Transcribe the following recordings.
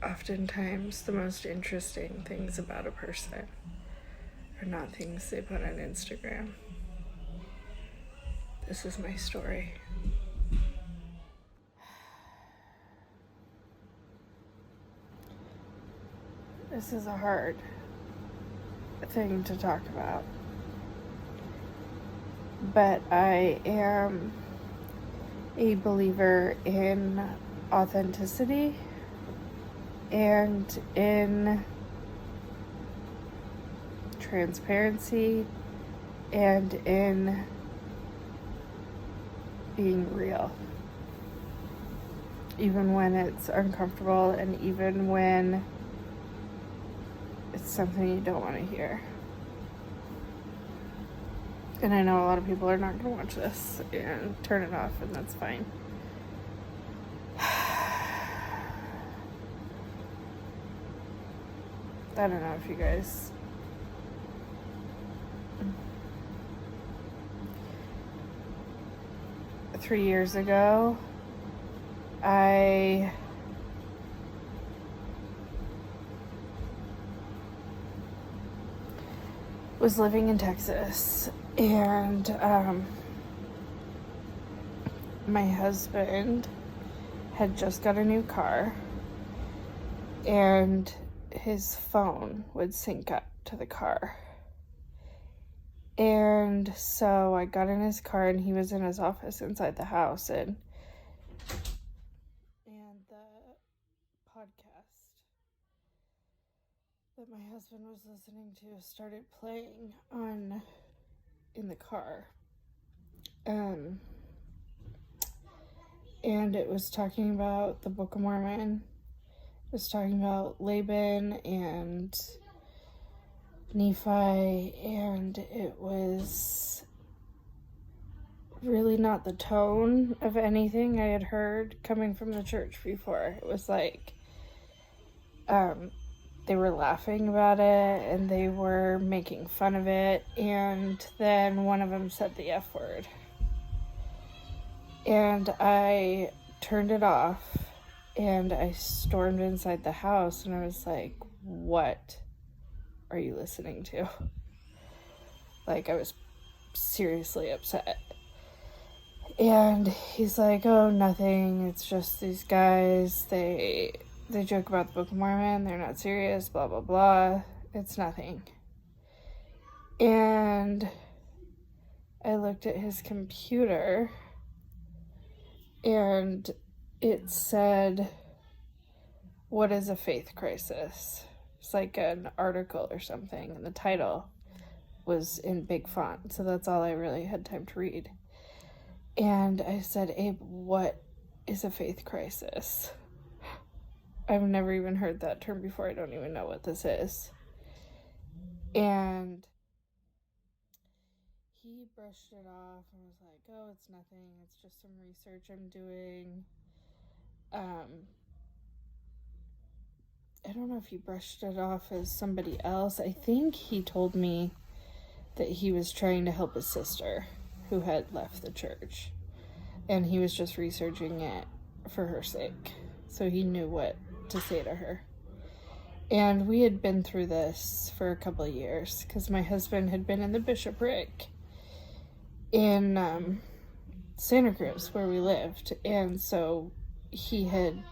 oftentimes the most interesting things about a person are not things they put on Instagram. This is my story. This is a hard thing to talk about, but I am a believer in authenticity and in transparency and in being real, even when it's uncomfortable and even when it's something you don't want to hear. And I know a lot of people are not going to watch this and turn it off, and that's fine. I don't know if you guys... Three years ago, I was living in Texas, and my husband had just got a new car, and his phone would sync up to the car. And so I got in his car, and he was in his office inside the house, and the podcast that my husband was listening to started playing in the car. And it was talking about the Book of Mormon. It was talking about Laban and Nephi, and it was really not the tone of anything I had heard coming from the church before. It was like they were laughing about it and they were making fun of it, and then one of them said the F word, and I turned it off and I stormed inside the house, and I was like, what are you listening to? Like, I was seriously upset. And he's like, oh, nothing, it's just these guys, they joke about the Book of Mormon, they're not serious, blah blah blah, it's nothing. And I looked at his computer, and it said, what is a faith crisis? It's like an article or something, and the title was in big font, so that's all I really had time to read. And I said, Abe, what is a faith crisis? I've never even heard that term before. I don't even know what this is. And he brushed it off and was like, oh, it's nothing, it's just some research I'm doing. I don't know if he brushed it off as somebody else. I think he told me that he was trying to help his sister who had left the church, and he was just researching it for her sake, so he knew what to say to her. And we had been through this for a couple of years because my husband had been in the bishopric in Santa Cruz where we lived, and so he had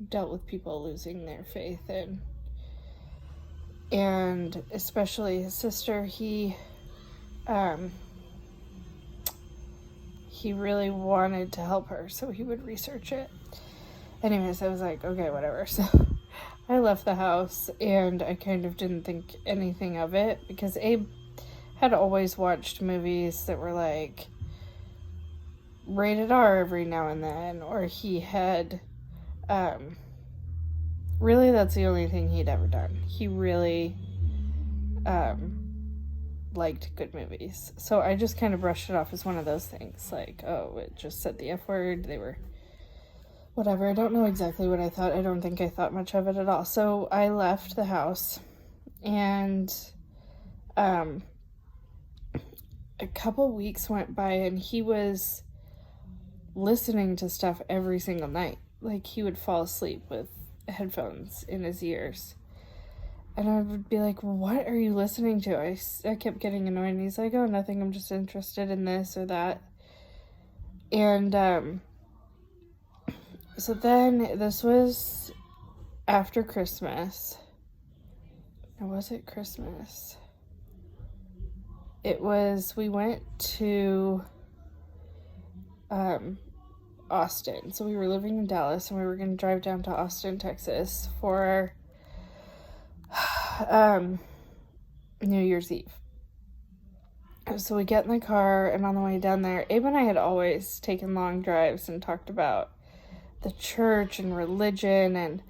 dealt with people losing their faith, and especially his sister. He really wanted to help her, so he would research it. Anyways, I was like, okay, whatever. So I left the house, and I kind of didn't think anything of it because Abe had always watched movies that were like rated R every now and then, or he had really, that's the only thing he'd ever done. He really liked good movies. So I just kind of brushed it off as one of those things. Like, oh, it just said the F word. They were whatever. I don't know exactly what I thought. I don't think I thought much of it at all. So I left the house, and a couple weeks went by, and he was listening to stuff every single night. Like, he would fall asleep with headphones in his ears. And I would be like, what are you listening to? I kept getting annoyed. And he's like, oh, nothing. I'm just interested in this or that. And so then this was after Christmas. Or was it Christmas? We went to Austin. So we were living in Dallas and we were going to drive down to Austin, Texas for New Year's Eve. So we get in the car, and on the way down there, Abe and I had always taken long drives and talked about the church and religion and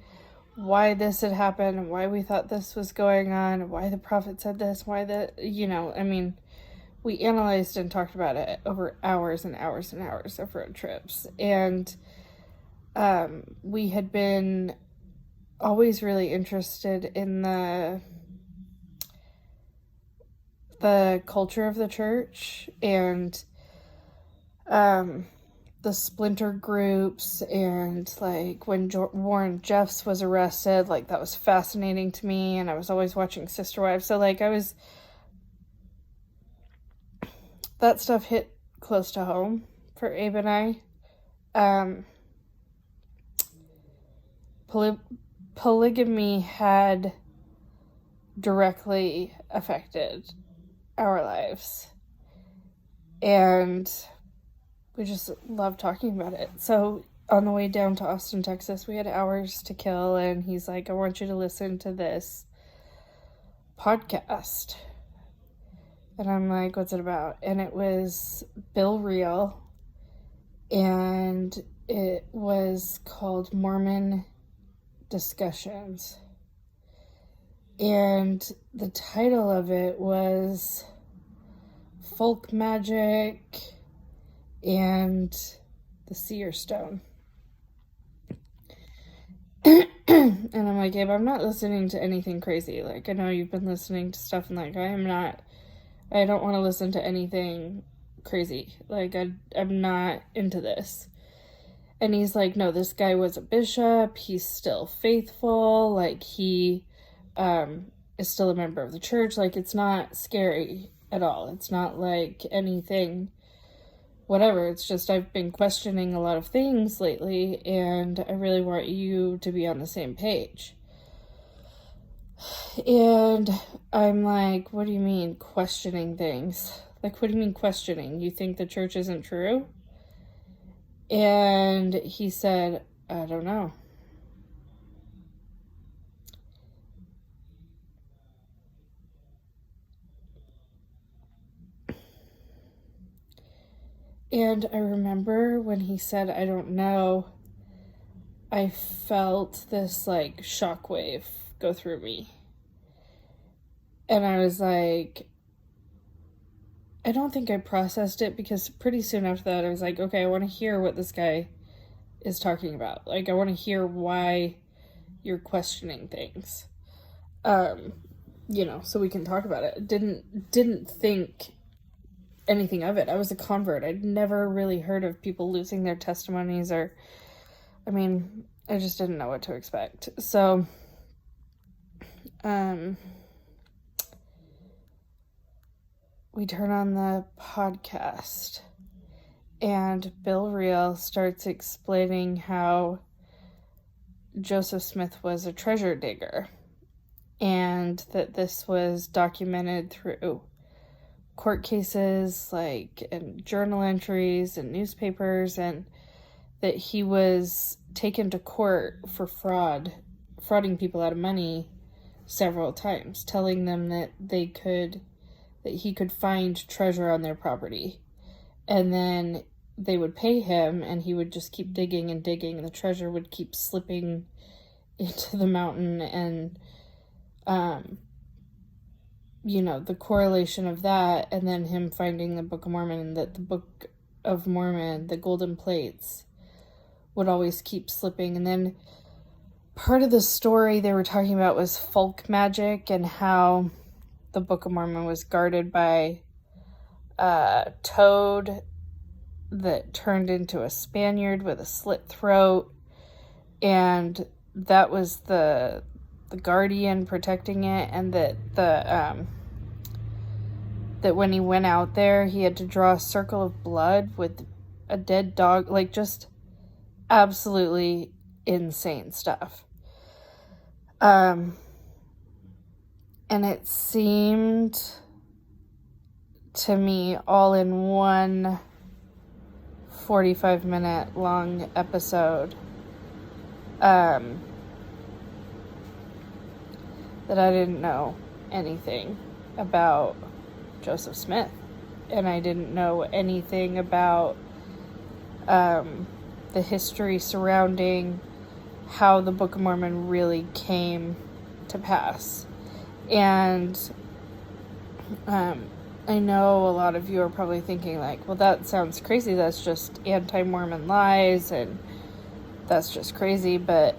why this had happened and why we thought this was going on and why the prophet said this, we analyzed and talked about it over hours and hours and hours of road trips. And we had been always really interested in the culture of the church and the splinter groups, and like when Warren Jeffs was arrested, like that was fascinating to me, and I was always watching Sister Wives, so like that stuff hit close to home for Abe and I. Polygamy had directly affected our lives, and we just love talking about it. So on the way down to Austin, Texas, we had hours to kill, and he's like, I want you to listen to this podcast. And I'm like, what's it about? And it was Bill Reel, and it was called Mormon Discussions. And the title of it was Folk Magic and the Seer Stone. And I'm like, Abe, I'm not listening to anything crazy. Like, I know you've been listening to stuff, and like, I don't want to listen to anything crazy. Like, I'm not into this. And he's like, no, this guy was a bishop. He's still faithful. Like, he is still a member of the church. Like, it's not scary at all. It's not like anything, whatever. It's just I've been questioning a lot of things lately, and I really want you to be on the same page. And I'm like, what do you mean questioning things? Like, what do you mean questioning? You think the church isn't true? And he said, I don't know. And I remember when he said, I don't know, I felt this like shockwave go through me. And I was like, I don't think I processed it, because pretty soon after that I was like, okay, I want to hear what this guy is talking about. Like, I want to hear why you're questioning things. So we can talk about it. Didn't think anything of it. I was a convert. I'd never really heard of people losing their testimonies, I just didn't know what to expect. So, we turn on the podcast, and Bill Reel starts explaining how Joseph Smith was a treasure digger, and that this was documented through court cases, and journal entries and newspapers, and that he was taken to court for frauding people out of money several times, telling them that he could find treasure on their property, and then they would pay him, and he would just keep digging and digging, and the treasure would keep slipping into the mountain. And the correlation of that, and then him finding the Book of Mormon, and that the Book of Mormon, the golden plates, would always keep slipping. And then part of the story they were talking about was folk magic, and how the Book of Mormon was guarded by a toad that turned into a Spaniard with a slit throat, and that was the guardian protecting it, and that that when he went out there, he had to draw a circle of blood with a dead dog, like just absolutely insane stuff. And it seemed to me all in one 45-minute long episode that I didn't know anything about Joseph Smith, and I didn't know anything about the history surrounding how the Book of Mormon really came to pass. And I know a lot of you are probably thinking, like, well, that sounds crazy, that's just anti-Mormon lies, and that's just crazy. But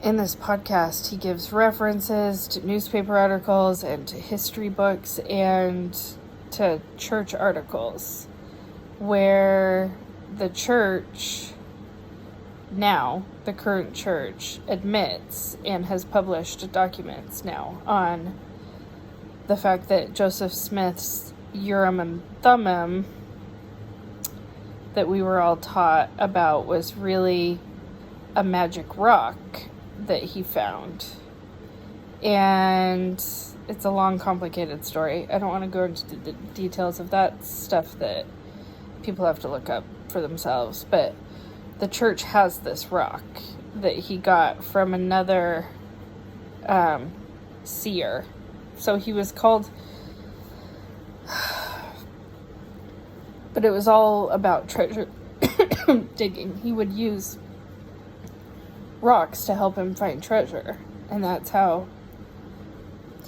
in this podcast, he gives references to newspaper articles and to history books and to church articles where the church now, the current church, admits and has published documents now on the fact that Joseph Smith's Urim and Thummim that we were all taught about was really a magic rock that he found. And it's a long, complicated story. I don't want to go into the details of that stuff that people have to look up for themselves, but the church has this rock that he got from another seer. So he was called, but it was all about treasure digging. He would use rocks to help him find treasure, and that's how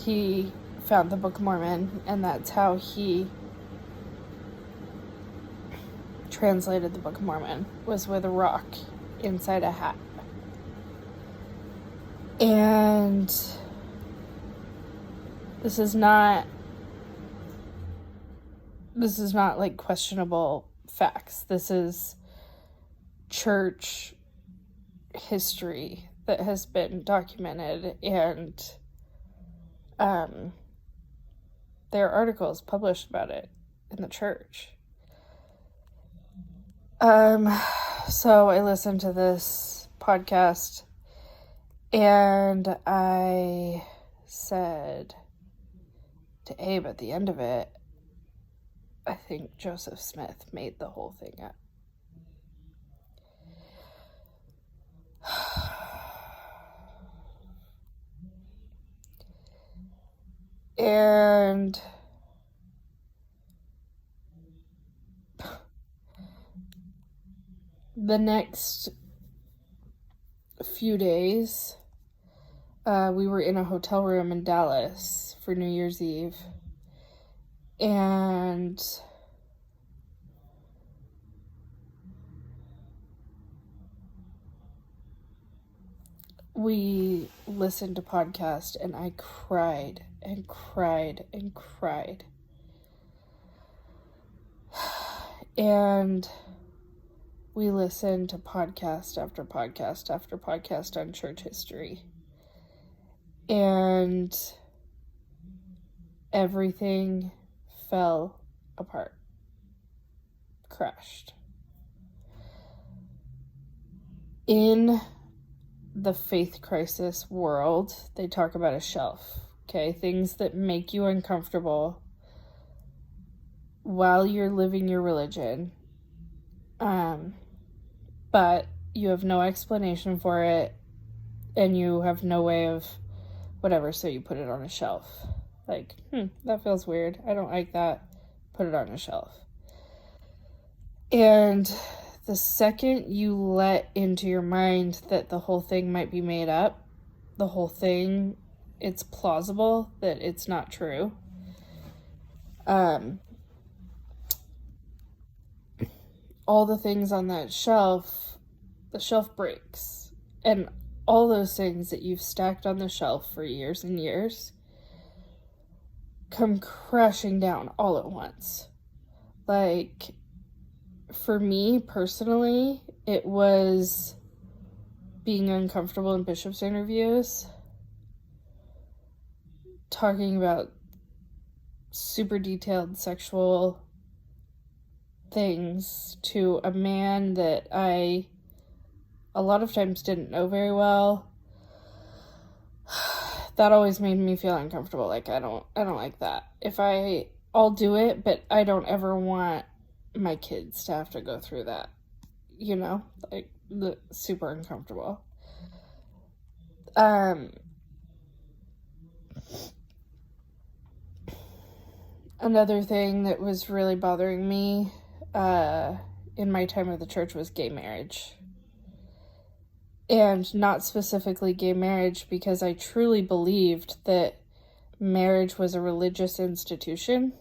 he found the Book of Mormon, and that's how he translated the Book of Mormon, was with a rock inside a hat. And this is not like questionable facts. This is church history that has been documented, and there are articles published about it in the church. So I listened to this podcast, and I said to Abe at the end of it, I think Joseph Smith made the whole thing up. And the next few days, we were in a hotel room in Dallas for New Year's Eve, and we listened to podcast, and I cried and cried and cried. And we listened to podcast after podcast after podcast on church history. And everything fell apart. Crashed. In the faith crisis world, they talk about a shelf. Okay, things that make you uncomfortable while you're living your religion. But you have no explanation for it, and you have no way of whatever, so you put it on a shelf. Like, that feels weird. I don't like that. Put it on a shelf. And the second you let into your mind that the whole thing might be made up, the whole thing, it's plausible that it's not true, all the things on that shelf, the shelf breaks. And all those things that you've stacked on the shelf for years and years come crashing down all at once. Like, for me personally, it was being uncomfortable in bishops' interviews, talking about super detailed sexual things to a man that I a lot of times didn't know very well. That always made me feel uncomfortable. Like, I don't like that. I'll do it, but I don't ever want my kids to have to go through that. You know, like, super uncomfortable. Another thing that was really bothering me in my time of the church was gay marriage. And not specifically gay marriage, because I truly believed that marriage was a religious institution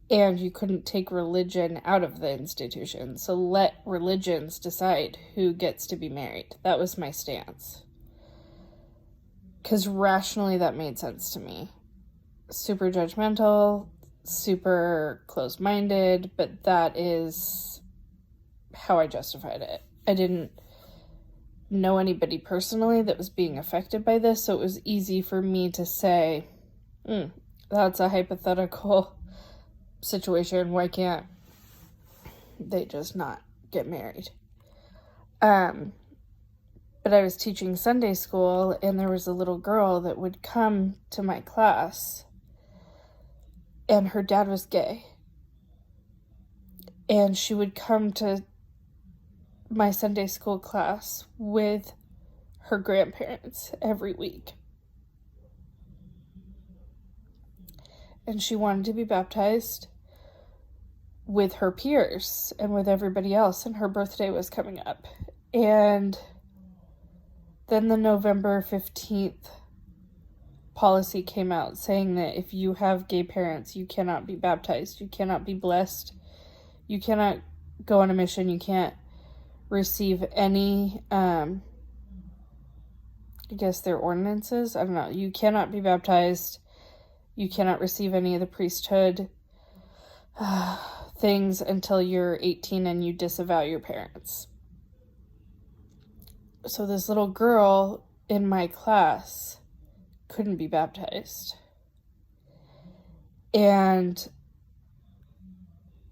and you couldn't take religion out of the institution. So let religions decide who gets to be married. That was my stance. Because rationally that made sense to me. Super judgmental, super close-minded, but that is how I justified it. I didn't know anybody personally that was being affected by this, so it was easy for me to say, that's a hypothetical situation. Why can't they just not get married? But I was teaching Sunday school, and there was a little girl that would come to my class, and her dad was gay. And she would come to my Sunday school class with her grandparents every week. And she wanted to be baptized with her peers and with everybody else, and her birthday was coming up. And then the November 15th policy came out saying that if you have gay parents, you cannot be baptized, you cannot be blessed, you cannot go on a mission, you can't receive any, I guess they're ordinances, I don't know, you cannot be baptized, you cannot receive any of the priesthood things until you're 18 and you disavow your parents. So this little girl in my class couldn't be baptized. And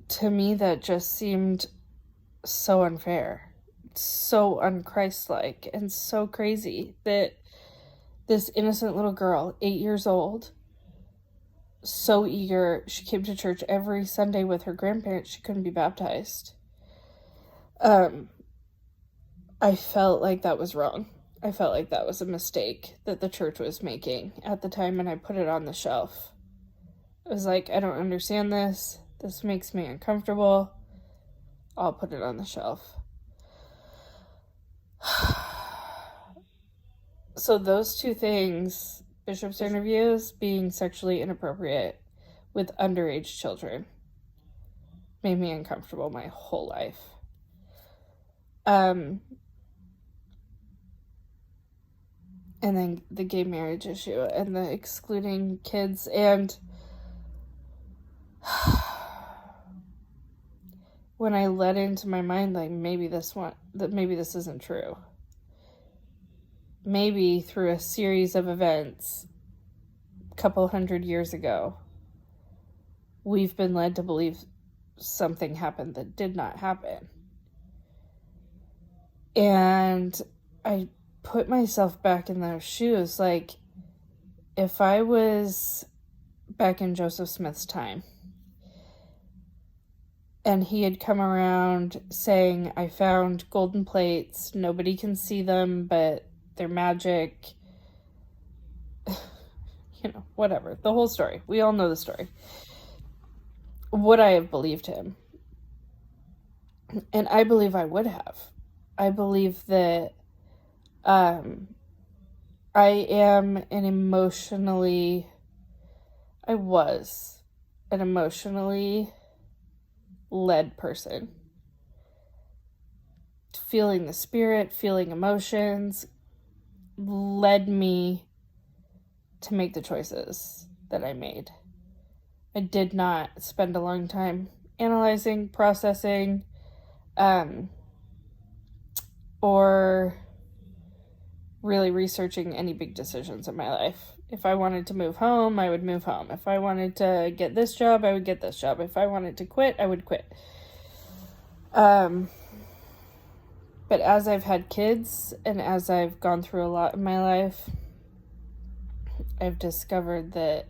to me, that just seemed so unfair, so unchristlike, and so crazy that this innocent little girl, 8 years old, so eager, she came to church every Sunday with her grandparents, she couldn't be baptized. I felt like that was wrong. I felt like that was a mistake that the church was making at the time, and I put it on the shelf. I was like, I don't understand this. This makes me uncomfortable. I'll put it on the shelf. So those two things, bishop's interviews, being sexually inappropriate with underage children, made me uncomfortable my whole life. And then the gay marriage issue and the excluding kids, and when I let into my mind, like, maybe this isn't true. Maybe through a series of events a couple hundred years ago, we've been led to believe something happened that did not happen. And I put myself back in those shoes. Like, if I was back in Joseph Smith's time and he had come around saying, I found golden plates, nobody can see them, but they're magic, whatever, the whole story, we all know the story, would I have believed him? And I believe I would have. I believe that I was an emotionally led person. Feeling the spirit, feeling emotions, led me to make the choices that I made. I did not spend a long time analyzing, processing, or really researching any big decisions in my life. If I wanted to move home, I would move home. If I wanted to get this job, I would get this job. If I wanted to quit, I would quit. But as I've had kids and as I've gone through a lot in my life, I've discovered that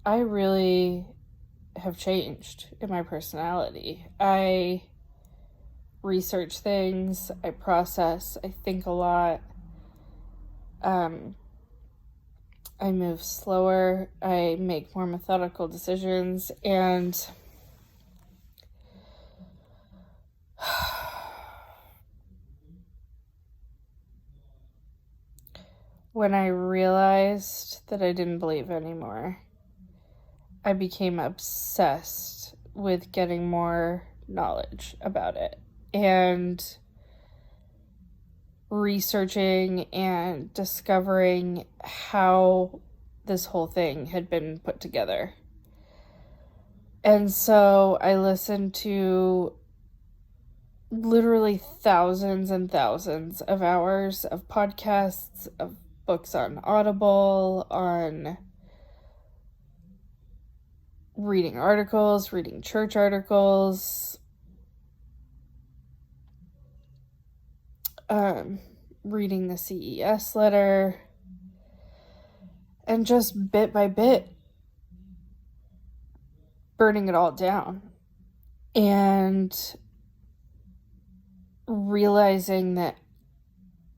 I really have changed in my personality. I research things, I process, I think a lot. I move slower, I make more methodical decisions, and when I realized that I didn't believe anymore, I became obsessed with getting more knowledge about it and researching and discovering how this whole thing had been put together. And so I listened to literally thousands and thousands of hours of podcasts, of books on Audible, on reading articles, reading church articles, reading the CES letter, and just bit by bit burning it all down and realizing that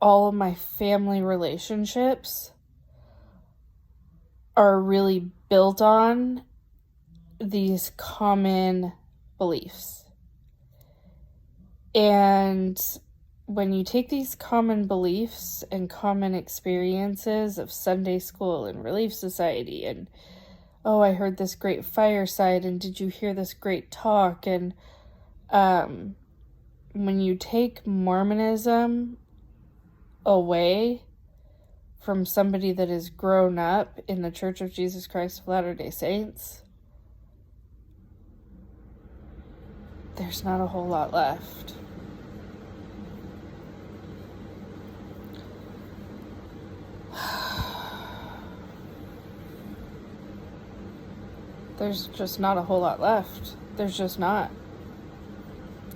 all of my family relationships are really built on these common beliefs. And when you take these common beliefs and common experiences of Sunday school and Relief Society and, oh, I heard this great fireside, and did you hear this great talk? And when you take Mormonism away from somebody that has grown up in the Church of Jesus Christ of Latter-day Saints, there's not a whole lot left. There's just not a whole lot left. There's just not.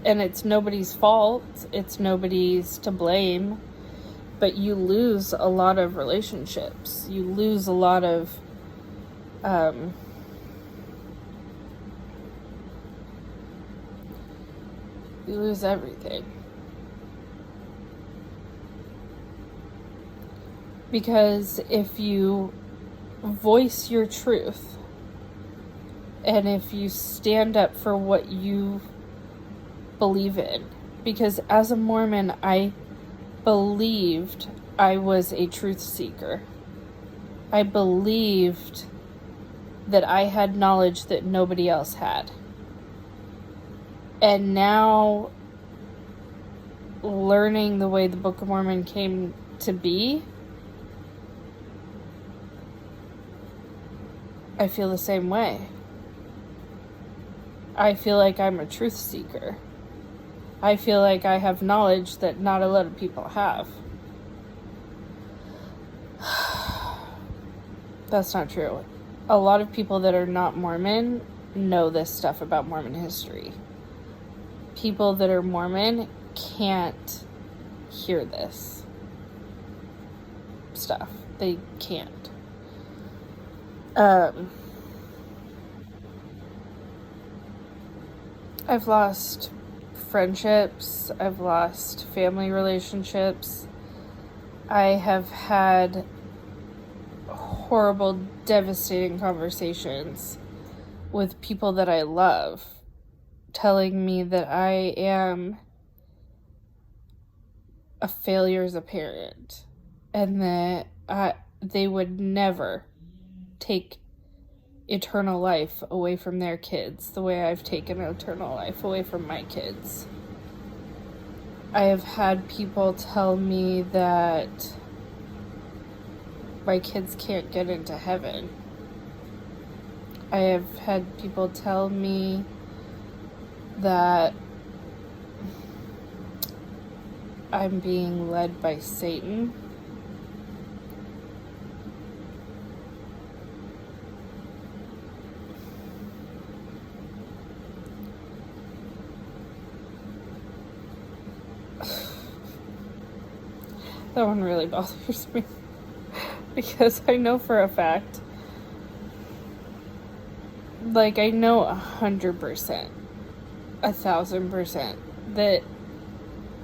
And it's nobody's fault. It's nobody's to blame. But you lose a lot of relationships. You lose a lot of you lose everything. Because if you voice your truth, and if you stand up for what you believe in, because as a Mormon, I believed I was a truth seeker. I believed that I had knowledge that nobody else had. And now, learning the way the Book of Mormon came to be, I feel the same way. I feel like I'm a truth seeker. I feel like I have knowledge that not a lot of people have. That's not true. A lot of people that are not Mormon know this stuff about Mormon history. People that are Mormon can't hear this stuff. They can't. I've lost friendships. I've lost family relationships. I have had horrible, devastating conversations with people that I love, telling me that I am a failure as a parent, and that they would never take eternal life away from their kids the way I've taken eternal life away from my kids. I have had people tell me that my kids can't get into heaven. I have had people tell me that I'm being led by Satan. That one really bothers me because I know for a fact, like, I know 100%, 1,000% that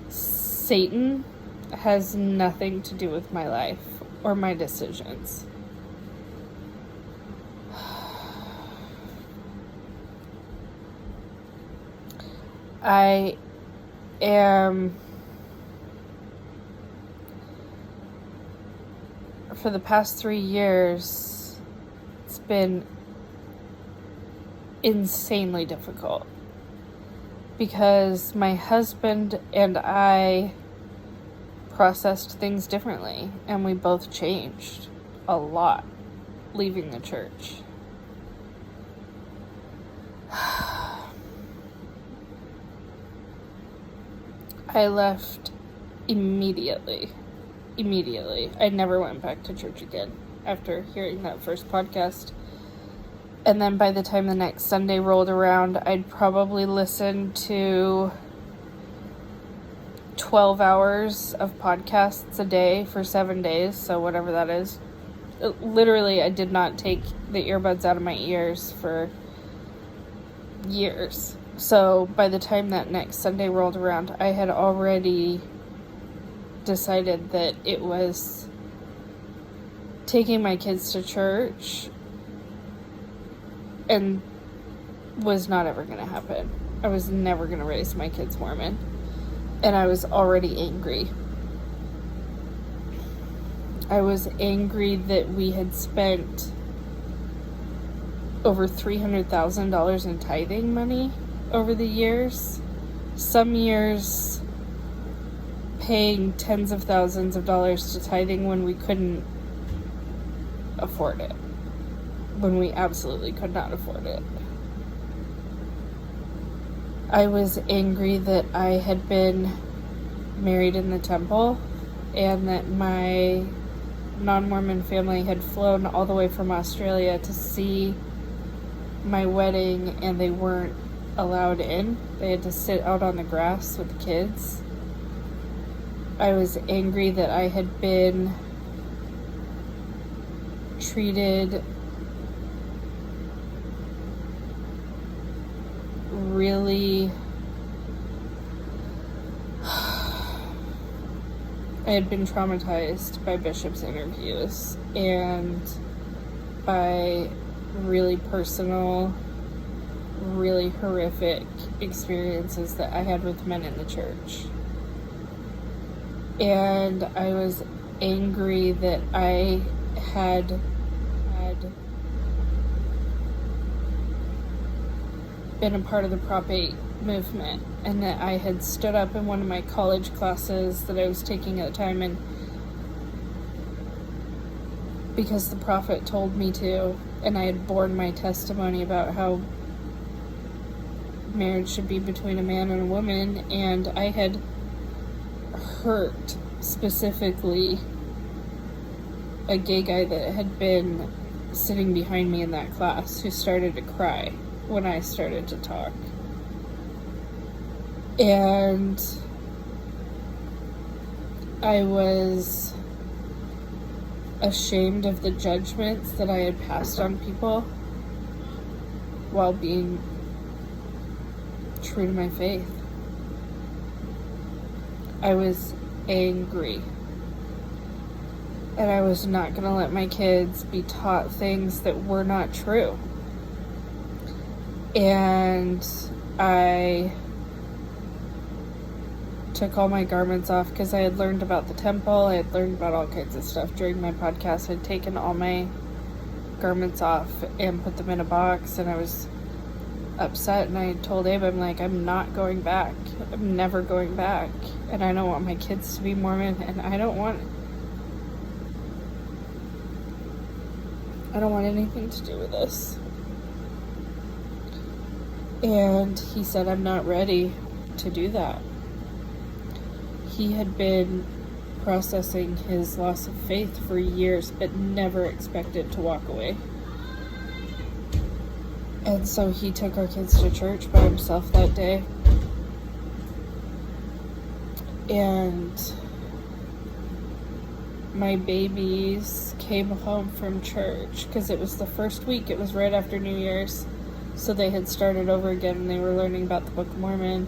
Satan has nothing to do with my life or my decisions. I am, for the past 3 years, it's been insanely difficult because my husband and I processed things differently, and we both changed a lot leaving the church. I left immediately. I never went back to church again after hearing that first podcast. And then by the time the next Sunday rolled around, I'd probably listened to 12 hours of podcasts a day for 7 days, so whatever that is. Literally, I did not take the earbuds out of my ears for years. So by the time that next Sunday rolled around, I had already decided that it was taking my kids to church and was not ever going to happen. I was never going to raise my kids Mormon. And I was already angry. I was angry that we had spent over $300,000 in tithing money over the years. Some years paying tens of thousands of dollars to tithing when we couldn't afford it. When we absolutely could not afford it. I was angry that I had been married in the temple and that my non-Mormon family had flown all the way from Australia to see my wedding, and they weren't allowed in. They had to sit out on the grass with the kids. I was angry that I had been treated really, I had been traumatized by Bishop's interviews and by really personal, really horrific experiences that I had with men in the church. And I was angry that I had been a part of the Prop 8 movement, and that I had stood up in one of my college classes that I was taking at the time, and because the prophet told me to, and I had borne my testimony about how marriage should be between a man and a woman, and I had hurt specifically a gay guy that had been sitting behind me in that class who started to cry when I started to talk. And I was ashamed of the judgments that I had passed on people while being true to my faith. I was angry. And I was not going to let my kids be taught things that were not true. And I took all my garments off because I had learned about the temple. I had learned about all kinds of stuff during my podcast. I'd taken all my garments off and put them in a box, and I was upset, and I told Abe, I'm like, I'm not going back. I'm never going back. And I don't want my kids to be Mormon, and I don't want anything to do with this. And he said, I'm not ready to do that. he had been processing his loss of faith for years, but never expected to walk away. And so he took our kids to church by himself that day. And my babies came home from church because it was the first week. It was right after New Year's. So they had started over again and they were learning about the Book of Mormon.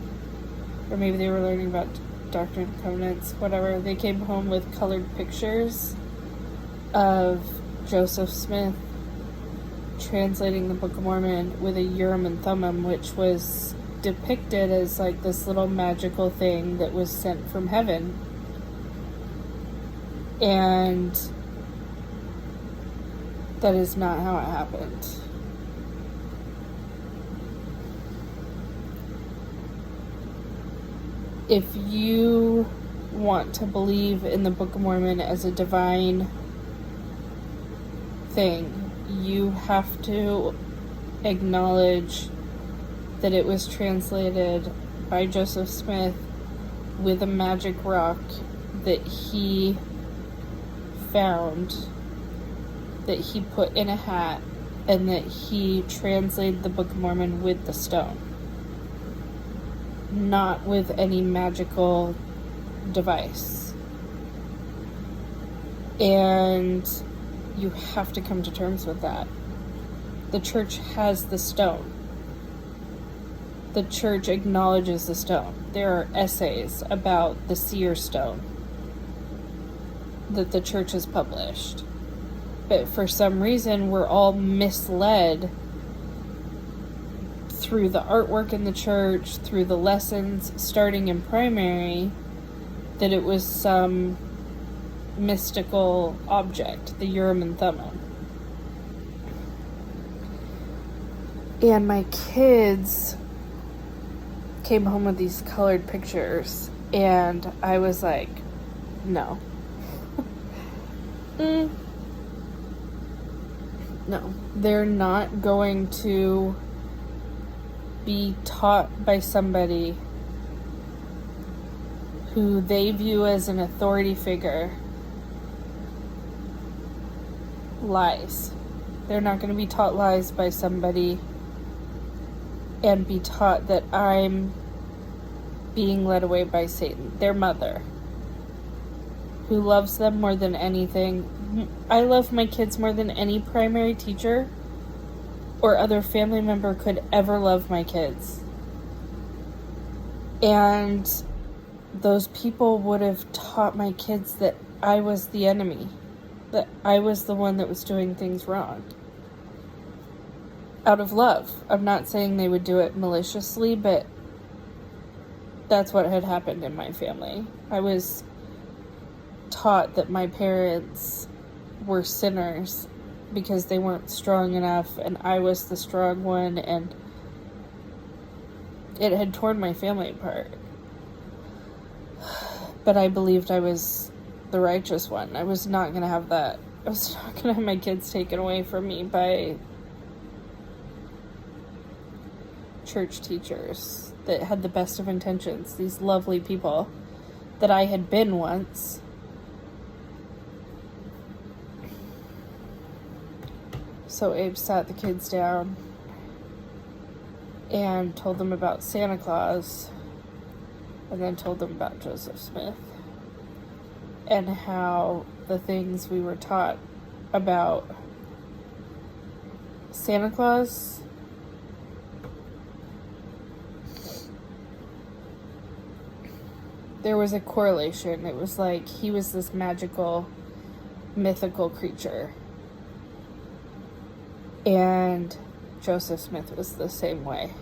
Or maybe they were learning about Doctrine and Covenants, whatever. They came home with colored pictures of Joseph Smith translating the Book of Mormon with a Urim and Thummim, which was depicted as like this little magical thing that was sent from heaven. And that is not how it happened. If you want to believe in the Book of Mormon as a divine thing, you have to acknowledge that it was translated by Joseph Smith with a magic rock that he found, that he put in a hat, and that he translated the Book of Mormon with the stone, not with any magical device. And you have to come to terms with that. The church has the stone. The church acknowledges the stone. There are essays about the Seer stone that the church has published. But for some reason, we're all misled through the artwork in the church, through the lessons starting in primary, that it was some mystical object, the Urim and Thummim. And my kids came home with these colored pictures, and I was like, no. No, they're not going to be taught by somebody who they view as an authority figure lies. They're not going to be taught lies by somebody and be taught that I'm being led away by Satan, their mother, who loves them more than anything. I love my kids more than any primary teacher or other family member could ever love my kids. And those people would have taught my kids that I was the enemy, that I was the one that was doing things wrong. Out of love. I'm not saying they would do it maliciously, but that's what had happened in my family. I was taught that my parents were sinners because they weren't strong enough, and I was the strong one, and it had torn my family apart. But I believed I was the righteous one. I was not going to have that. I was not going to have my kids taken away from me by church teachers that had the best of intentions. These lovely people that I had been once. So Abe sat the kids down and told them about Santa Claus, and then told them about Joseph Smith and how the things we were taught about Santa Claus there was a correlation. It was like he was this magical, mythical creature. And Joseph Smith was the same way.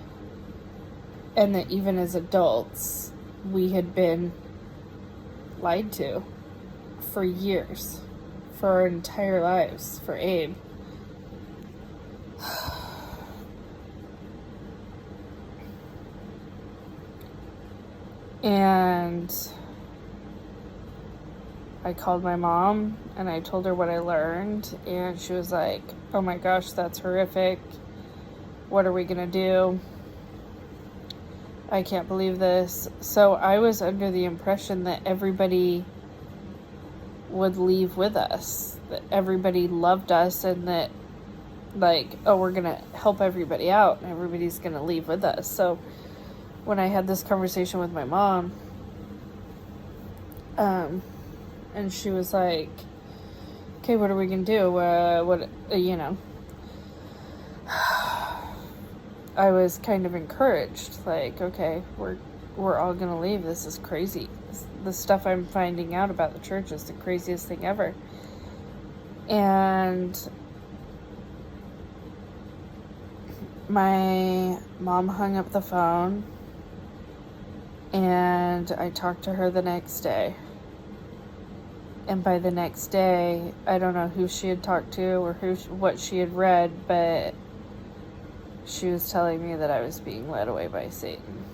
And that even as adults, we had been lied to for years, for our entire lives, for Abe. And I called my mom and I told her what I learned, and she was like, oh my gosh, that's horrific. What are we gonna do? I can't believe this. So I was under the impression that everybody would leave with us, that everybody loved us, and that, like, oh, we're going to help everybody out and everybody's going to leave with us. So when I had this conversation with my mom, and she was like, okay, what are we going to do? I was kind of encouraged, like, okay, we're all going to leave. This is crazy. The stuff I'm finding out about the church is the craziest thing ever. And my mom hung up the phone, and I talked to her the next day. And by the next day, I don't know who she had talked to or what she had read, but she was telling me that I was being led away by Satan.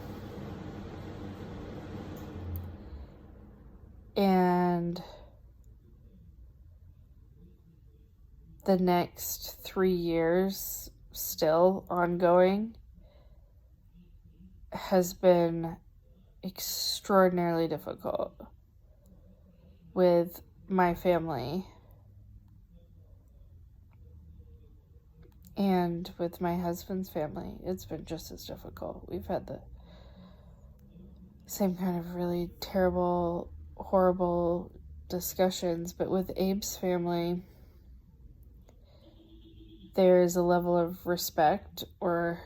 And the next 3 years, still ongoing, has been extraordinarily difficult with my family and with my husband's family. It's been just as difficult. We've had the same kind of really terrible, horrible discussions, but with Abe's family, there's a level of respect, or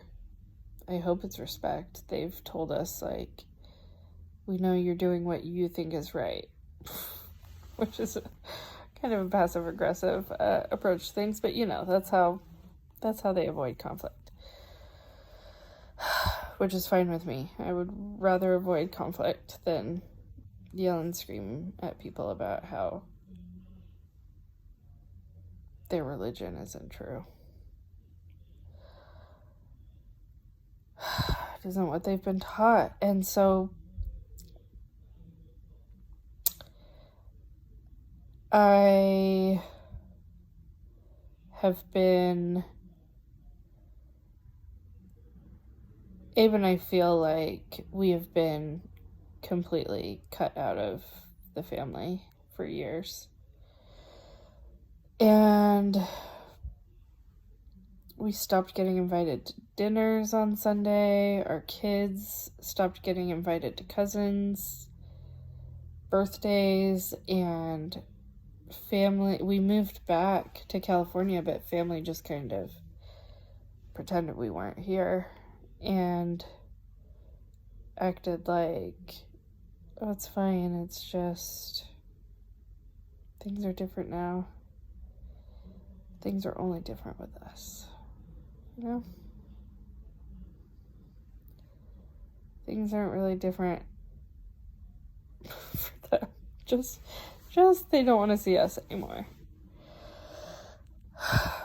I hope it's respect. They've told us, like, we know you're doing what you think is right, which is kind of a passive-aggressive approach to things, but that's how they avoid conflict, which is fine with me. I would rather avoid conflict than yell and scream at people about how their religion isn't true. It isn't what they've been taught. And so I have been, Abe and I feel like we have been completely cut out of the family for years. And we stopped getting invited to dinners on Sunday. Our kids stopped getting invited to cousins' birthdays, and family, we moved back to California, but family just kind of pretended we weren't here and acted like, oh, it's fine, it's just things are different now. Things are only different with us, things aren't really different for them. Just they don't want to see us anymore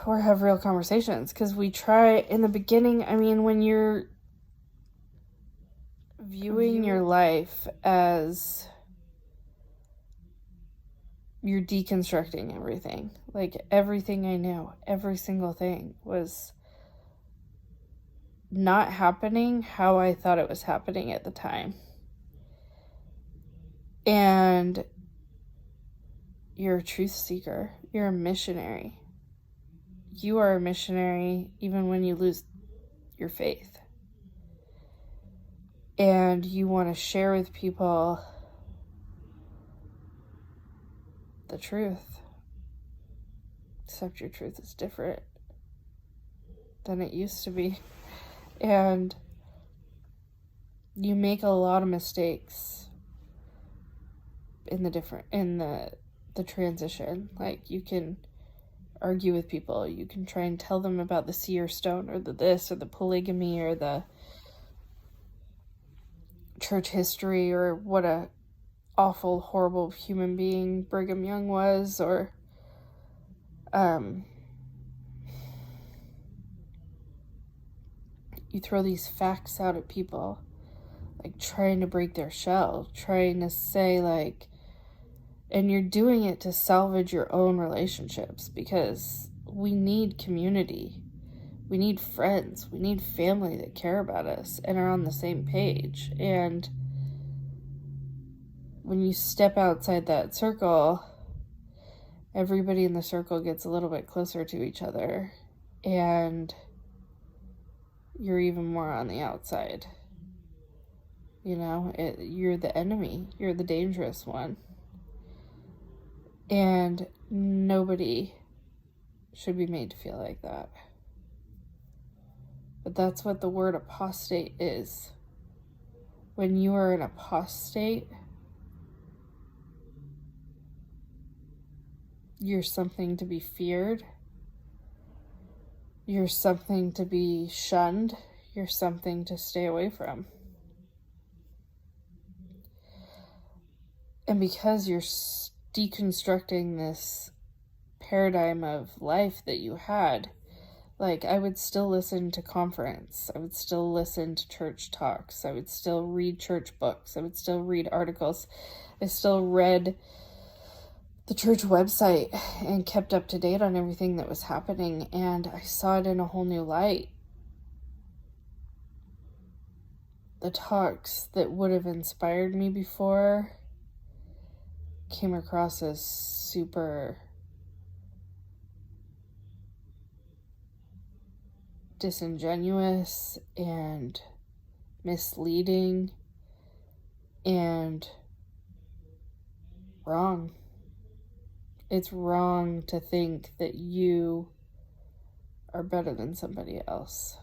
or have real conversations, because we try in the beginning. I mean, when you're viewing your life as you're deconstructing everything, like everything I knew, every single thing was not happening how I thought it was happening at the time. And you're a truth seeker. You're a missionary. You are a missionary even when you lose your faith. And you want to share with people the truth. Except your truth is different than it used to be. And you make a lot of mistakes in the transition. Like, you can argue with people, you can try and tell them about the Seer stone or the this or the polygamy or the church history or what a awful, horrible human being Brigham Young was, or you throw these facts out at people, like trying to break their shell, trying to say, like, and you're doing it to salvage your own relationships, because we need community. We need friends. We need family that care about us and are on the same page. And when you step outside that circle, everybody in the circle gets a little bit closer to each other, and you're even more on the outside. You know, you're the enemy. You're the dangerous one. And nobody should be made to feel like that. But that's what the word apostate is. When you are an apostate, you're something to be feared. You're something to be shunned. You're something to stay away from. And because you're deconstructing this paradigm of life that you had, like, I would still listen to conference. I would still listen to church talks. I would still read church books. I would still read articles. I still read the church website and kept up to date on everything that was happening. And I saw it in a whole new light. The talks that would have inspired me before came across as super disingenuous and misleading and wrong. It's wrong to think that you are better than somebody else,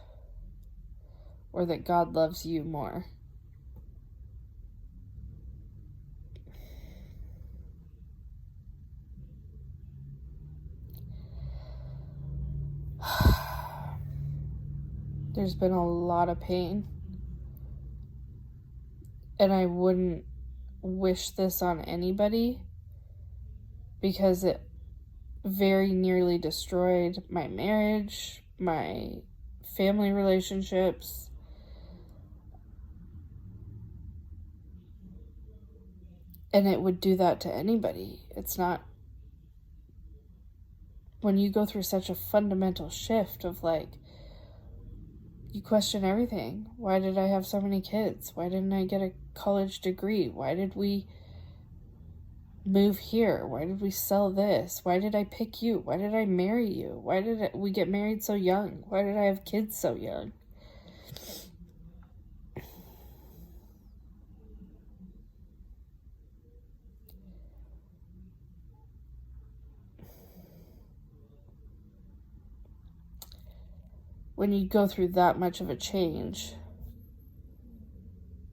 or that God loves you more. There's been a lot of pain, and I wouldn't wish this on anybody, because it very nearly destroyed my marriage, my family relationships. And it would do that to anybody. It's not, when you go through such a fundamental shift of, like, you question everything. Why did I have so many kids? Why didn't I get a college degree? Why did we move here? Why did we sell this? Why did I pick you? Why did I marry you? Why did we get married so young? Why did I have kids so young? When you go through that much of a change,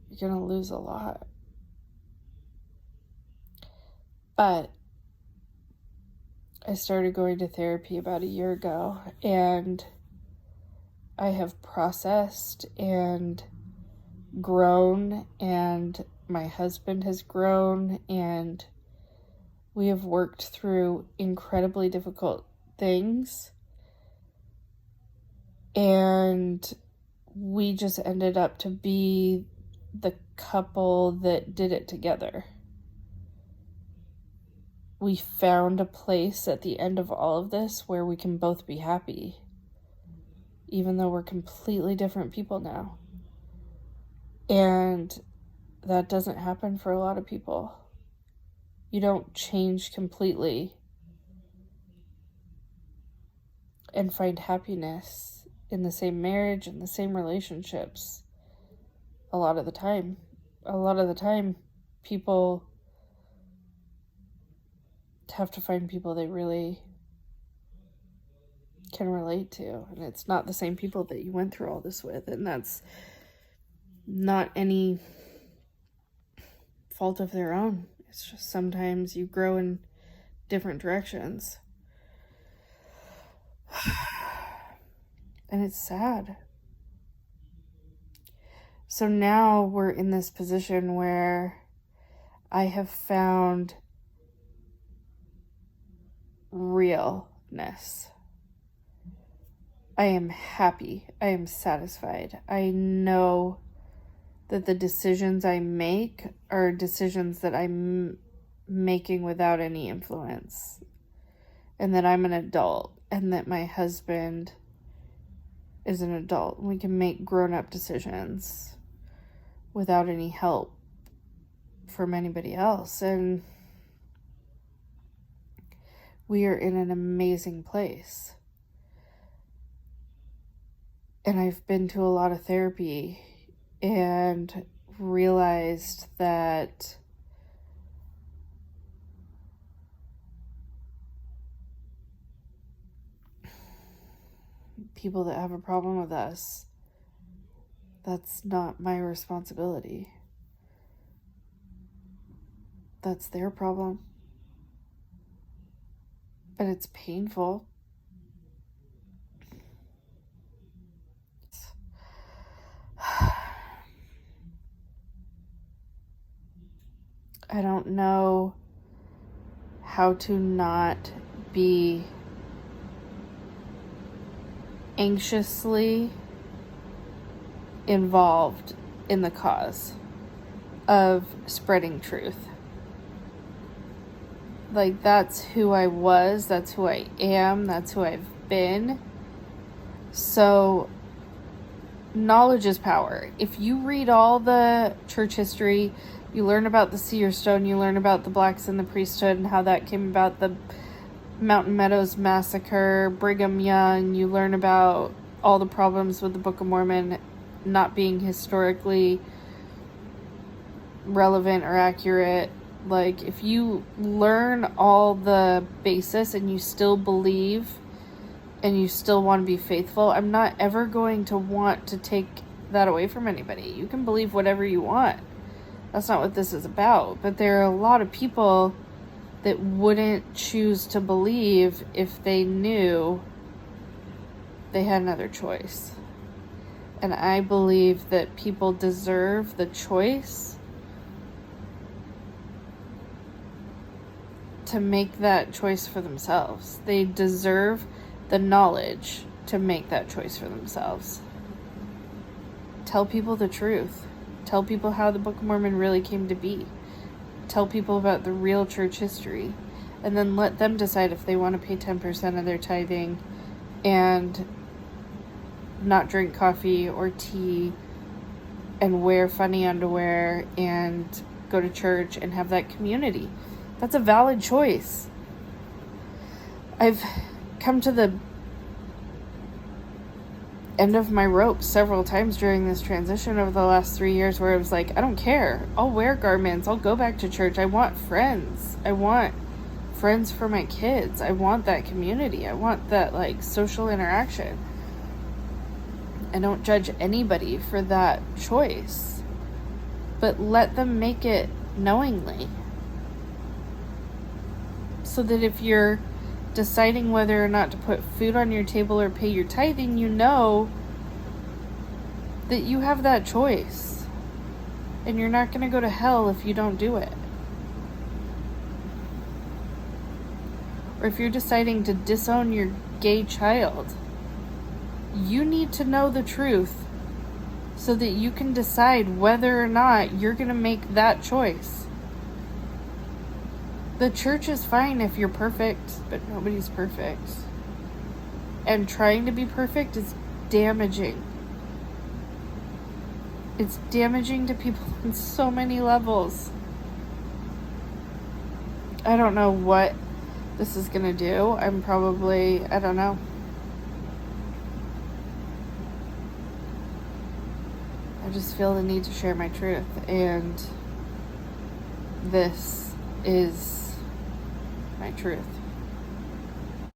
you're going to lose a lot. But I started going to therapy about a year ago, and I have processed and grown, and my husband has grown, and we have worked through incredibly difficult things. And we just ended up to be the couple that did it together. We found a place at the end of all of this where we can both be happy, even though we're completely different people now. And that doesn't happen for a lot of people. You don't change completely and find happiness in the same marriage and the same relationships a lot of the time. A lot of the time, people have to find people they really can relate to. And it's not the same people that you went through all this with. And that's not any fault of their own. It's just sometimes you grow in different directions. And it's sad. So now we're in this position where I have found realness. I am happy. I am satisfied. I know that the decisions I make are decisions that I'm making without any influence. And that I'm an adult. And that my husband is an adult. We can make grown-up decisions without any help from anybody else. And we are in an amazing place. And I've been to a lot of therapy and realized that people that have a problem with us, that's not my responsibility. That's their problem. But it's painful. I don't know how to not be anxiously involved in the cause of spreading truth. Like, that's who I was, that's who I am, that's who I've been. So, knowledge is power. If you read all the church history, you learn about the Seer stone, you learn about the blacks in the priesthood and how that came about, the Mountain Meadows Massacre, Brigham Young, you learn about all the problems with the Book of Mormon not being historically relevant or accurate. Like, if you learn all the basis and you still believe and you still want to be faithful, I'm not ever going to want to take that away from anybody. You can believe whatever you want. That's not what this is about. But there are a lot of people that wouldn't choose to believe if they knew they had another choice. And I believe that people deserve the choice to make that choice for themselves. They deserve the knowledge to make that choice for themselves. Tell people the truth. Tell people how the Book of Mormon really came to be. Tell people about the real church history. And then let them decide if they want to pay 10% of their tithing and not drink coffee or tea and wear funny underwear and go to church and have that community. That's a valid choice. I've come to the end of my rope several times during this transition over the last 3 years where I was like, I don't care. I'll wear garments. I'll go back to church. I want friends. I want friends for my kids. I want that community. I want that, like, social interaction. I don't judge anybody for that choice, but let them make it knowingly. So that if you're deciding whether or not to put food on your table or pay your tithing, you know that you have that choice. And you're not going to go to hell if you don't do it. Or if you're deciding to disown your gay child, you need to know the truth so that you can decide whether or not you're going to make that choice. The church is fine if you're perfect, but nobody's perfect. And trying to be perfect is damaging. It's damaging to people on so many levels. I don't know what this is going to do. I don't know. I just feel the need to share my truth. And this is my truth.